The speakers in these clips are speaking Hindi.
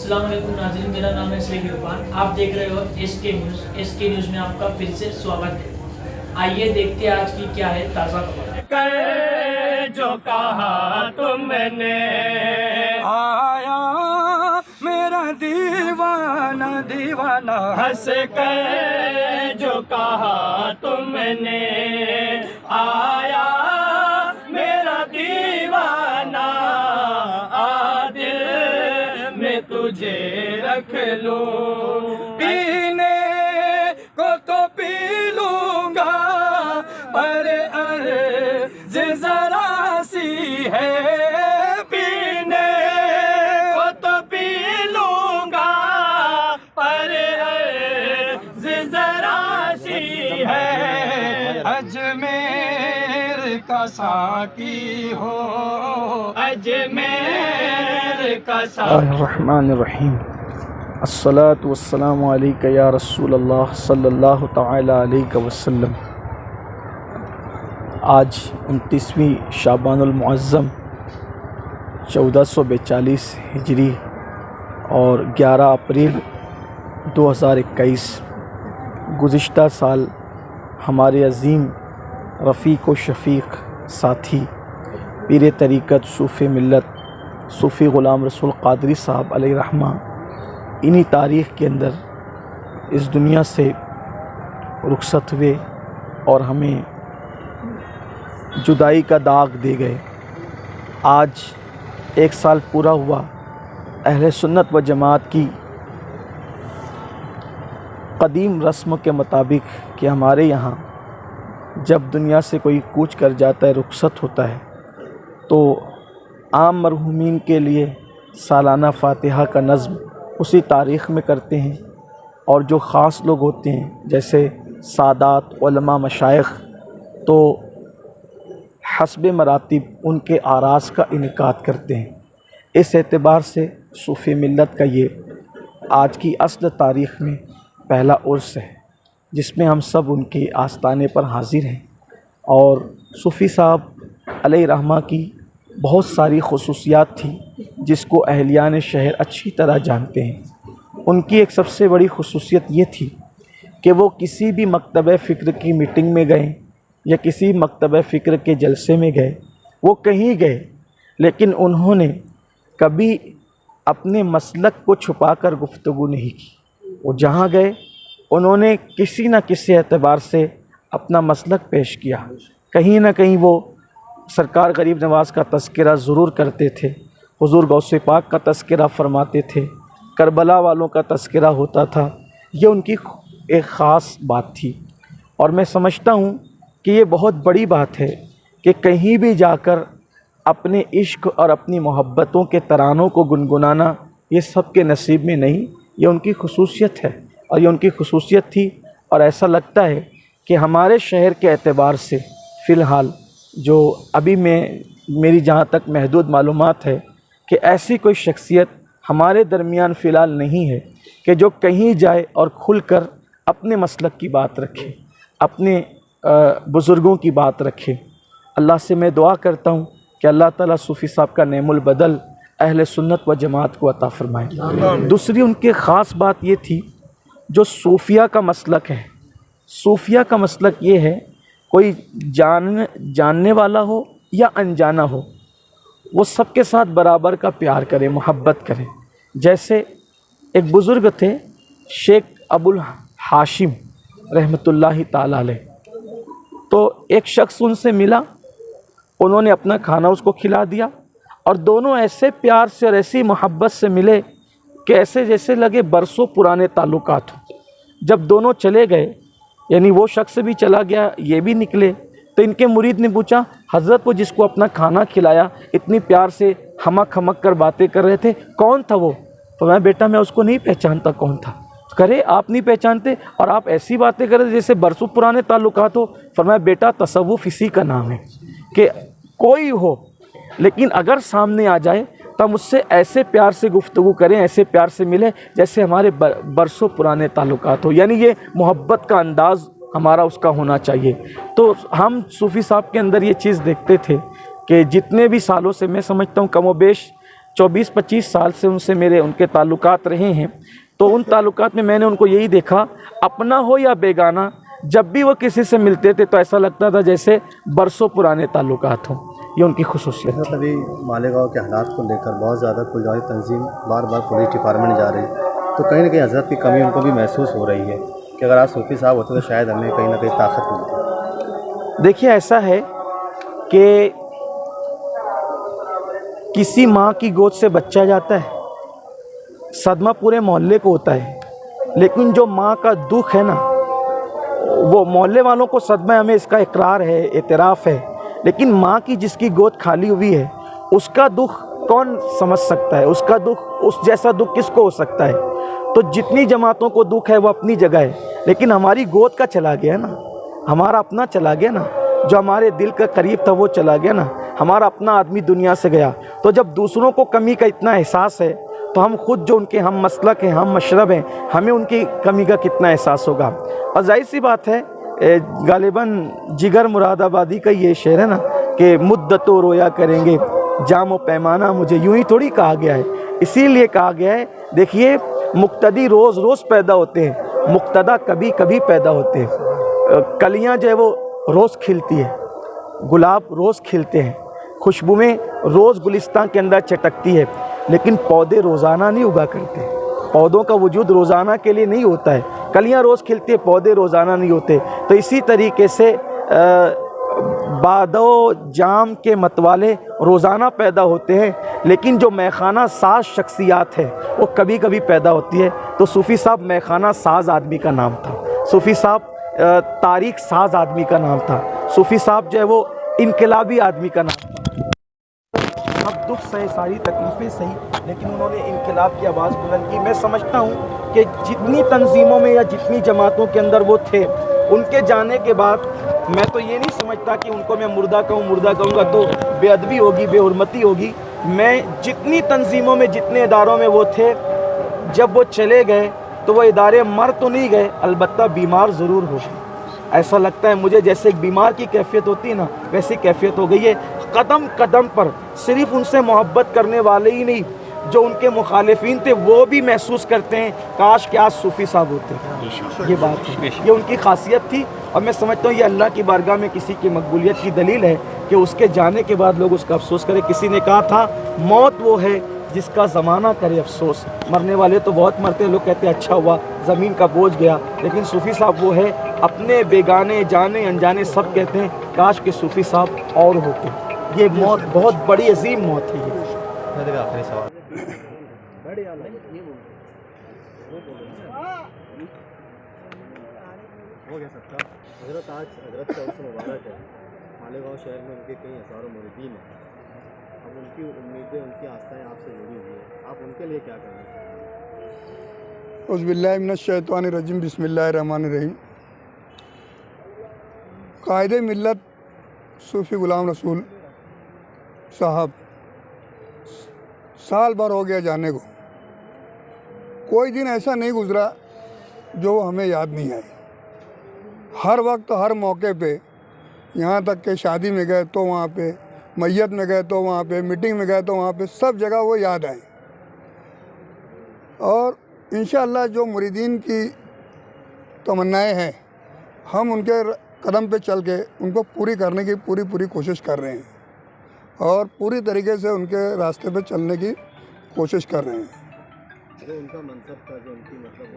अस्सलाम वालेकुम नाज़रीन, मेरा नाम है शेख इरफान। आप देख रहे हो एसके न्यूज़। एसके न्यूज़ में आपका फिर से स्वागत है। आइए देखते हैं आज की क्या है ताज़ा खबर। कर जो कहा तुमने आया मेरा दीवाना दीवाना हंस कर जो कहा तुमने आया मेरा दीवाना आ दिल में तुझे रख लूं पीने को तो पी लूंगा पर अर्ज़ जरा सी है पीने को तो पी लूंगा पर अर्ज़ जरा सी है अजमेर का साकी हो अजमेर का रहमानिर्रहीम अस्सलातु वस्सलामु अलैका या रसूलल्लाह सल्लल्लाहु तआला अलैहि वसल्लम। आज 29वीं शाबानुल मुअज़्ज़म 1442 हिजरी और 11 अप्रैल 2021 गुज़िश्ता साल हमारे अज़ीम रफ़ीक़ व शफ़ीक़ साथी पीर तरीक़त सूफ़ी मिल्लत सूफ़ी ग़ुलाम रसूल क़ादरी साहब अलैहि रहमा इन्हीं तारीख़ के अंदर इस दुनिया से रुखसत हुए और हमें जुदाई का दाग दे गए। आज 1 साल पूरा हुआ अहले सुन्नत व जमात की क़दीम रस्म के मुताबिक कि हमारे यहाँ जब दुनिया से कोई कूच कर जाता है, रुखसत होता है, तो आम मरहूमीन के लिए सालाना फ़ातिहा का नज़्म उसी तारीख़ में करते हैं और जो ख़ास लोग होते हैं जैसे सादात उलमा मशाइख़ तो हस्ब मरातिब उनके आरास का इनकाद करते हैं। इस एतबार से सूफ़ी मिल्लत का ये आज की असल तारीख़ में पहला उर्स है जिसमें हम सब उनके आस्ताने पर हाज़िर हैं और सूफ़ी साहब अलैहि रहमा की बहुत सारी खुसूसियात थी जिसको अहलियान शहर अच्छी तरह जानते हैं। उनकी एक सबसे बड़ी खुसूसियत ये थी कि वो किसी भी मकतब फ़िक्र की मीटिंग में गए या किसी मकतब फ़िक्र के जलसे में गए, वो कहीं गए लेकिन उन्होंने कभी अपने मसलक को छुपा कर गुफ्तगू नहीं की। वो जहाँ गए उन्होंने किसी न किसी एतबार से अपना मसलक पेश किया। कहीं ना कहीं वो सरकार गरीब नवाज़ का तज़किरा ज़रूर करते थे, हुज़ूर गौसे पाक का तज़किरा फ़रमाते थे, करबला वालों का तज़किरा होता था। ये उनकी एक ख़ास बात थी और मैं समझता हूँ कि ये बहुत बड़ी बात है कि कहीं भी जाकर अपने इश्क और अपनी मोहब्बतों के तरानों को गुनगुनाना ये सब के नसीब में नहीं, ये उनकी खुसूसियत है और ये उनकी खुसूसियत थी। और ऐसा लगता है कि हमारे शहर के एतबार से फ़िलहाल जो अभी मेरी जहाँ तक महदूद मालूमात है कि ऐसी कोई शख्सियत हमारे दरमियान फ़िलहाल नहीं है कि जो कहीं जाए और खुलकर अपने मसलक की बात रखे, अपने बुज़ुर्गों की बात रखे। अल्लाह से मैं दुआ करता हूँ कि अल्लाह ताला सूफ़ी साहब का नेमुल बदल अहले सुन्नत व जमात को अता फ़रमाए। दूसरी उनकी ख़ास बात ये थी जो सूफ़िया का मसलक है। सूफ़िया का मसलक ये है कोई जानने वाला हो या अनजाना हो, वो सबके साथ बराबर का प्यार करे, मोहब्बत करे। जैसे एक बुज़ुर्ग थे शेख अबुल हाशिम रहमतुल्लाहि ताला अलैह, तो एक शख्स उनसे मिला, उन्होंने अपना खाना उसको खिला दिया और दोनों ऐसे प्यार से और ऐसी मोहब्बत से मिले कि ऐसे जैसे लगे बरसों पुराने ताल्लुकात हो। जब दोनों चले गए, यानी वो शख्स भी चला गया, ये भी निकले, तो इनके मुरीद ने पूछा, हज़रत वो जिसको अपना खाना खिलाया इतनी प्यार से हमक हमक कर बातें कर रहे थे, कौन था वो? तो मैं बेटा मैं उसको नहीं पहचानता कौन था। करे आप नहीं पहचानते और आप ऐसी बातें कर रहे जैसे बरसों पुराने ताल्लुकात हो। फरमाया बेटा तसव्वुफ़ इसी का नाम है कि कोई हो लेकिन अगर सामने आ जाए तो हम उससे ऐसे प्यार से गुफ्तगू करें, ऐसे प्यार से मिले जैसे हमारे बरसों पुराने ताल्लुकात हो। यानी ये मोहब्बत का अंदाज़ हमारा उसका होना चाहिए। तो हम सूफ़ी साहब के अंदर ये चीज़ देखते थे कि जितने भी सालों से मैं समझता हूँ कमोबेश 24-25 साल से उनसे उनके ताल्लुकात रहे हैं। तो उन ताल्लुकात में मैंने उनको यही देखा, अपना हो या बेगाना, जब भी वो किसी से मिलते थे तो ऐसा लगता था जैसे बरसों पुराने ताल्लुकात हों। ये उनकी खुसूसियत थी। अभी मालेगांव के हालात को लेकर बहुत ज़्यादा कुलजारी तंजीम बार बार पुलिस डिपार्टमेंट जा रही, तो कहीं ना कहीं हजरत की कमी उनको भी महसूस हो रही है कि अगर आज सूफी साहब होते तो शायद हमें कहीं ना कहीं ताकत मिलती। देखिए, ऐसा है कि किसी माँ की गोद से बच्चा जाता है, सदमा पूरे मोहल्ले को होता है, लेकिन जो माँ का दुख है ना, वो मोहल्ले वालों को सदमा, हमें इसका इकरार है, एतराफ़ है, लेकिन माँ की जिसकी गोद खाली हुई है उसका दुख कौन समझ सकता है? उसका दुख, उस जैसा दुख किसको हो सकता है? तो जितनी जमातों को दुख है वो अपनी जगह है, लेकिन हमारी गोद का चला गया ना, हमारा अपना चला गया ना, जो हमारे दिल का करीब था वो चला गया ना, हमारा अपना आदमी दुनिया से गया। तो जब दूसरों को कमी का इतना एहसास है तो हम खुद जो उनके हम मसलक हैं, हम मशरब हैं, हमें उनकी कमी का कितना एहसास होगा। और जाहिर सी बात है, गालिबन जिगर मुरादाबादी का ये शेर है ना कि मुद्दतों रोया करेंगे जामो पैमाना, मुझे यूं ही थोड़ी कहा गया है, इसीलिए कहा गया है। देखिए, मुक्तदी रोज़ रोज़ पैदा होते हैं, मुक्तदा कभी कभी पैदा होते हैं। कलियां जो है वो रोज़ खिलती है, गुलाब रोज़ खिलते हैं, खुशबुएं रोज़ गुलिस्तान के अंदर चटकती है, लेकिन पौधे रोज़ाना नहीं उगा करते। पौधों का वजूद रोज़ाना के लिए नहीं होता है। कलियां रोज़ खिलती है, पौधे रोज़ाना नहीं होते। तो इसी तरीके से बादो जाम के मतवाले रोज़ाना पैदा होते हैं, लेकिन जो मैखाना साज शख्सियात है वो कभी कभी पैदा होती है। तो सूफ़ी साहब मैखाना साज आदमी का नाम था, सूफ़ी साहब तारीख साज आदमी का नाम था, सूफ़ी साहब जो है वो इनकलाबी आदमी का नाम था। अब दुख सहे, सारी तकलीफ़ें सही, लेकिन उन्होंने इनकलाब की आवाज़ बुलंद की। मैं समझता हूँ कि जितनी तंजीमों में या जितनी जमातों के अंदर वो थे, उनके जाने के बाद मैं तो ये नहीं समझता कि उनको मैं मुर्दा कहूँगा तो बेअदबी होगी, बेहुरमती होगी। मैं जितनी तंजीमों में, जितने इदारों में वो थे, जब वो चले गए तो वो इदारे मर तो नहीं गए, अलबत्ता बीमार ज़रूर हो गए। ऐसा लगता है मुझे जैसे एक बीमार की कैफियत होती है ना, वैसी कैफियत हो गई है। कदम कदम पर सिर्फ उनसे मोहब्बत करने वाले ही नहीं, जो उनके मुखालिफिन थे वो भी महसूस करते हैं काश कि आज सूफ़ी साहब होते। ये बात है, ये उनकी खासियत थी। और मैं समझता हूँ ये अल्लाह की बारगाह में किसी की मकबूलियत की दलील है कि उसके जाने के बाद लोग उसका अफसोस करें। किसी ने कहा था, मौत वो है जिसका ज़माना करे अफसोस। मरने वाले तो बहुत मरते हैं, लोग कहते हैं अच्छा हुआ ज़मीन का बोझ गया, लेकिन सूफ़ी साहब वो है, अपने बेगाने जाने अनजाने सब कहते हैं काश के सूफ़ी साहब और होते। ये मौत बहुत बड़ी अजीम मौत है। ये आखिरी सवाल, हो गया सबका। हजरत आज हजरत का उर्स मुबारक है, मालेगांव शहर में उनके कई हज़ारों मुरीदीन हैं। अब उनकी उम्मीदें, उनकी आस्थाएं आपसे जुड़ी हुई हैं, आप उनके लिए क्या करना चाहेंगे? औज़ुबिल्लाहि मिनश्शैतानिर्रजीम, बिस्मिल्लाहिर्रहमानिर्रहीम। कायदे मिल्लत सूफ़ी ग़ुलाम रसूल साहब साल भर हो गया जाने को, कोई दिन ऐसा नहीं गुज़रा जो हमें याद नहीं आए। हर वक्त, हर मौके पे, यहाँ तक कि शादी में गए तो वहाँ पे, मैयत में गए तो वहाँ पे, मीटिंग में गए तो वहाँ पे, सब जगह वो याद आए। और इंशाअल्लाह जो मुरीदीन की तमन्नाएं हैं, हम उनके कदम पे चल के उनको पूरी करने की पूरी कोशिश कर रहे हैं और पूरी तरीके से उनके रास्ते पे चलने की कोशिश कर रहे हैं। जो उनका मनसब था, जो उनकी मतलब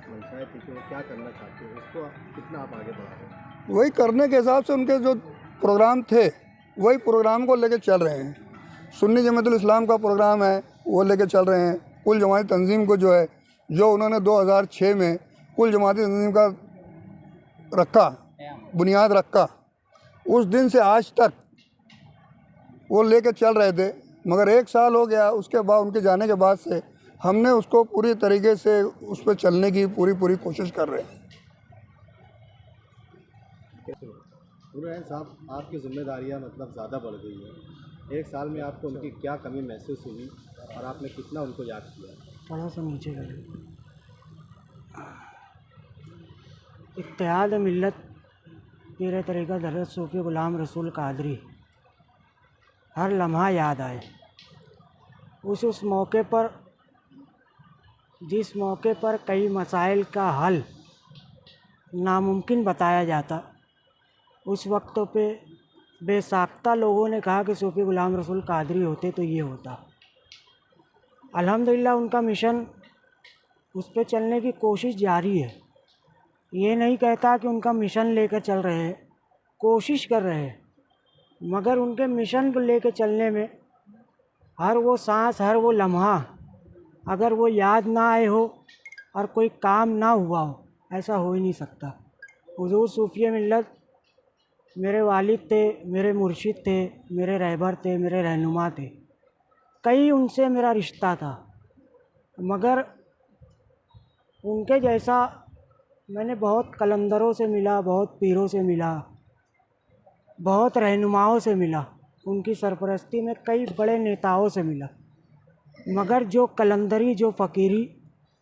मनसाएं थी कि वो क्या करना चाहते हैं, उसको कितना आप आगे बढ़ा रहे हैं? वही करने के हिसाब से उनके जो प्रोग्राम थे वही प्रोग्राम को लेके चल रहे हैं। सुन्नी जमातुल इस्लाम का प्रोग्राम है वो लेके चल रहे हैं। कुल जमाती तंजीम को जो है, जो उन्होंने 2006 में कुल जमाती तंजीम का रखा, बुनियाद रखा, उस दिन से आज तक वो लेके चल रहे थे। मगर 1 साल हो गया, उसके बाद उनके जाने के बाद से हमने उसको पूरी तरीके से उस पर चलने की पूरी कोशिश कर रहे हैं। नूर साहब, आपकी जिम्मेदारियां मतलब ज़्यादा बढ़ गई है। 1 साल में आपको उनकी क्या कमी महसूस हुई और आपने कितना उनको याद किया? थोड़ा सा नीचे कर, इत्तेहाद मिल्लत पीर तरीक़त हज़रत सूफ़ी ग़ुलाम रसूल कादरी हर लम्हा याद आए। उस मौके पर, जिस मौके पर कई मसाइल का हल नामुमकिन बताया जाता, उस वक्त पे बेसाख्ता लोगों ने कहा कि सूफ़ी ग़ुलाम रसूल कादरी होते तो ये होता। अल्हम्दुलिल्लाह उनका मिशन, उस पे चलने की कोशिश जारी है। ये नहीं कहता कि उनका मिशन लेकर चल रहे हैं, कोशिश कर रहे हैं, मगर उनके मिशन को लेकर चलने में हर वो सांस, हर वो लम्हा अगर वो याद ना आए हो और कोई काम ना हुआ हो, ऐसा हो ही नहीं सकता। हुज़ूर सूफ़ी मिल्लत मेरे वालिद थे, मेरे मुर्शिद थे, मेरे रहबर थे, मेरे रहनुमा थे। कई उनसे मेरा रिश्ता था, मगर उनके जैसा मैंने बहुत कलंदरों से मिला, बहुत पीरों से मिला, बहुत रहनुमाओं से मिला, उनकी सरपरस्ती में कई बड़े नेताओं से मिला, मगर जो कलंदरी, जो फ़कीरी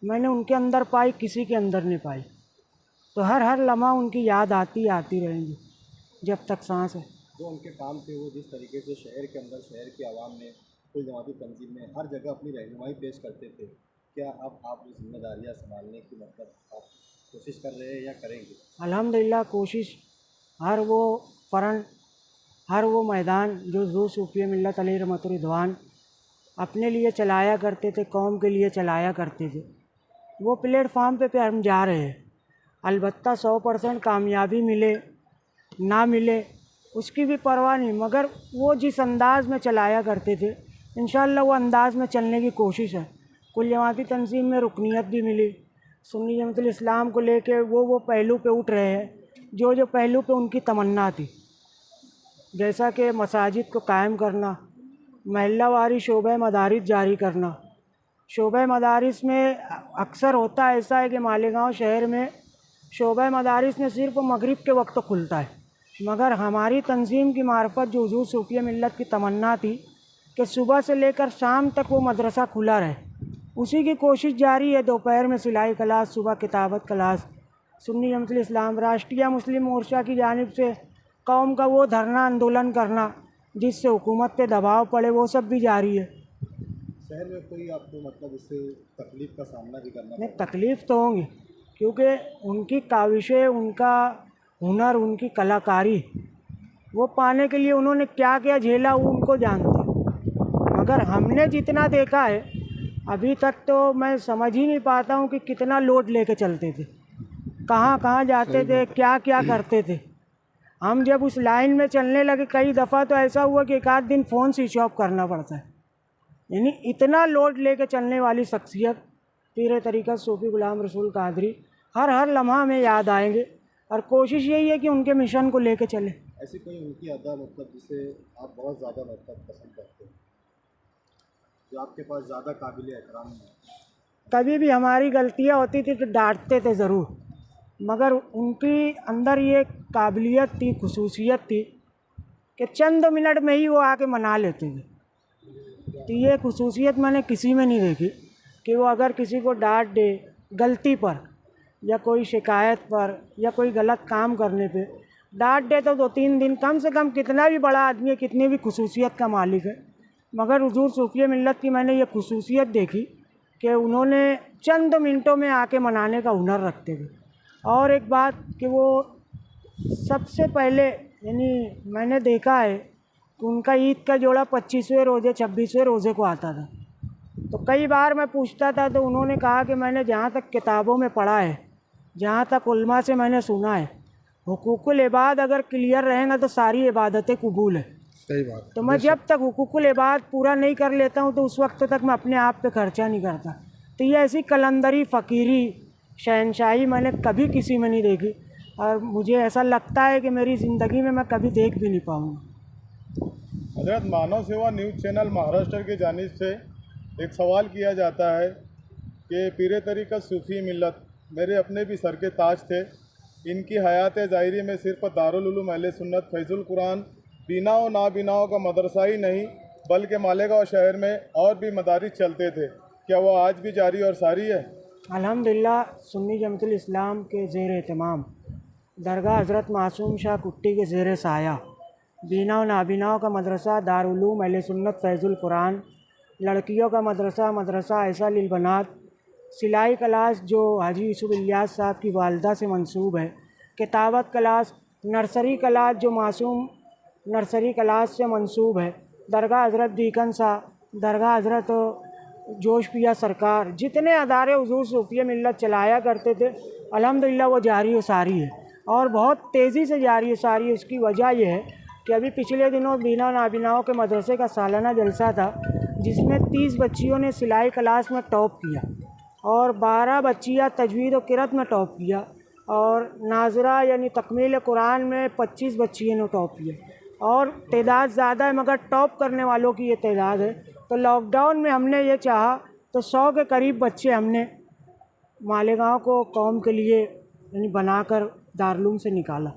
मैंने उनके अंदर पाई, किसी के अंदर नहीं पाई। तो हर लम्हा उनकी याद आती रहेंगी जब तक सांस है। जो उनके काम थे, वो जिस तरीके से शहर के अंदर, शहर की आवाम में, कुल जमाती तंजीम में हर जगह अपनी रहनुमाई पेश करते थे, क्या अब आप वो जिम्मेदारियाँ संभालने की आप कोशिश कर रहे हैं या करेंगे? अल्हम्दुलिल्लाह कोशिश, हर वो फ़रंट, हर वो मैदान जो ज़ू सूफ़ी मिल्लत अलैहि रहमतुर रिदवान अपने लिए चलाया करते थे, कौम के लिए चलाया करते थे, वो प्लेटफार्म पे हम जा रहे हैं। अलबत्ता 100% कामयाबी मिले ना मिले उसकी भी परवाह नहीं, मगर वो जिस अंदाज़ में चलाया करते थे, इंशाअल्लाह वो अंदाज़ में चलने की कोशिश है। कुल जमाती तंजीम में रुकनीत भी मिली, सुन्नी जमातुल इस्लाम को लेके वो पहलू पे उठ रहे हैं जो पहलू पे उनकी तमन्ना थी, जैसा कि मसाजिद को कायम करना, महल्लावारी शोबे मदारिस जारी करना। शोबे मदारिस में अक्सर होता ऐसा है कि मालेगांव शहर में शोबे मदारिस में सिर्फ मगरिब के वक्त खुलता है, मगर हमारी तंजीम की मार्फत जो हुज़ूर सूफ़ी मिल्लत की तमन्ना थी कि सुबह से लेकर शाम तक वो मदरसा खुला रहे, उसी की कोशिश जारी है। दोपहर में सिलाई क्लास, सुबह किताबत क्लास। सुन्नी जमातुल इस्लाम राष्ट्रीय मुस्लिम मोर्चा की जानिब से कौम का वो धरना आंदोलन करना जिससे हुकूमत पे दबाव पड़े, वो सब भी जारी है। शहर में कोई आपको मतलब इससे तकलीफ़ का सामना भी करना? नहीं, तकलीफ़ तो होंगी, क्योंकि उनकी काविशें, उनका हुनर, उनकी कलाकारी, वो पाने के लिए उन्होंने क्या क्या झेला वो उनको जानते हैं। मगर हमने जितना देखा है अभी तक, तो मैं समझ ही नहीं पाता हूँ कि कितना लोड लेके चलते थे, कहाँ कहाँ जाते थे, क्या क्या करते थे। हम जब उस लाइन में चलने लगे, कई दफ़ा तो ऐसा हुआ कि एक आध दिन फ़ोन स्विच ऑफ करना पड़ता है। यानी इतना लोड लेके चलने वाली शख्सियत पीर तरीक़त सूफ़ी ग़ुलाम रसूल कादरी हर लम्हा में याद आएंगे, और कोशिश यही है कि उनके मिशन को लेके चले। ऐसी कोई उनकी अदा मतलब जिसे आप बहुत ज़्यादा मतलब पसंद करते हैं, जो आपके पास ज़्यादा काबिल एहतराम है? कभी भी हमारी गलतियाँ होती थी तो डांटते थे ज़रूर, मगर उनकी अंदर ये काबिलियत थी, खुसूसियत थी कि चंद मिनट में ही वो आके मना लेते थे। तो ये खुसूसियत मैंने किसी में नहीं देखी कि वो अगर किसी को डांट दे गलती पर, या कोई शिकायत पर, या कोई गलत काम करने पे डांट दे तो 2-3 दिन, कम से कम कितना भी बड़ा आदमी है, कितनी भी खुसूसियत का मालिक है, मगर हुज़ूर सूफ़ी मिल्लत की मैंने ये खुसूसियत देखी कि उन्होंने चंद मिनटों में आके मनाने का हुनर रखते थे। और एक बात कि वो सबसे पहले, यानी मैंने देखा है कि उनका ईद का जोड़ा 25वें रोज़े, 26वें रोज़े को आता था। तो कई बार मैं पूछता था तो उन्होंने कहा कि मैंने जहाँ तक किताबों में पढ़ा है, जहाँ तक उल्मा से मैंने सुना है, हुकूकुल इबाद अगर क्लियर रहेगा तो सारी इबादतें कबूल है। सही बात। तो मैं जब तक हुकूकुल इबाद पूरा नहीं कर लेता हूँ तो उस वक्त तक मैं अपने आप पे खर्चा नहीं करता। तो ये ऐसी कलंदरी, फ़कीरी, शहनशाही मैंने कभी किसी में नहीं देखी, और मुझे ऐसा लगता है कि मेरी ज़िंदगी में मैं कभी देख भी नहीं पाऊँगा। हज़रत, मानव सेवा न्यूज़ चैनल महाराष्ट्र की जानिब से एक सवाल किया जाता है कि पीर तरीक़त सूफ़ी मिल्लत मेरे अपने भी सर के ताज थे। इनकी हयात ज़ाहिरी में सिर्फ दारुल उलूम अहले सुन्नत फैज़ुल कुरान बीनाओं नाबीनाओं का मदरसा ही नहीं, बल्कि मालेगांव शहर में और भी मदारिस चलते थे। क्या वो आज भी जारी और सारी है? अल्हम्दुलिल्लाह सुन्नी जमातुल इस्लाम के ज़ेर एहतमाम दरगाह हज़रत मासूम शाह कुट्टी के ज़ेर साया बीना व नाबीनाओं का मदरसा दारुल उलूम अहले सुन्नत फैज़ुल कुरान लड़कियों का मदरसा, मदरसा ऐसा लिलबनात, सिलाई क्लास जो हाजी यूसुफ इलियास साहब की वालदा से मंसूब है, किताबत क्लास, नर्सरी क्लास जो मासूम नर्सरी क्लास से मंसूब है, दरगाह हज़रत दीकन साहब, दरगाह हज़रत जोश पिया सरकार, जितने अदारे हुजूर सूफी मिल्लत चलाया करते थे अल्हम्दुलिल्लाह वो जारी व सारी है और बहुत तेज़ी से जारी व सारी है। इसकी वजह यह है कि अभी पिछले दिनों बीना नाबीनाओं के मदरसे का सालाना जलसा था जिसमें 30 बच्चियों ने सिलाई क्लास में टॉप किया और 12 बच्चियाँ तजवीद और किरत में टॉप किया और नाजरा यानी तकमील कुरान में 25 बच्चियों ने टॉप किया और तादाद ज़्यादा है मगर टॉप करने वालों की ये तादाद है। तो लॉकडाउन में हमने ये चाहा तो 100 के करीब बच्चे हमने मालेगांव को कौम के लिए यानी बनाकर दारुल उलूम से निकाला।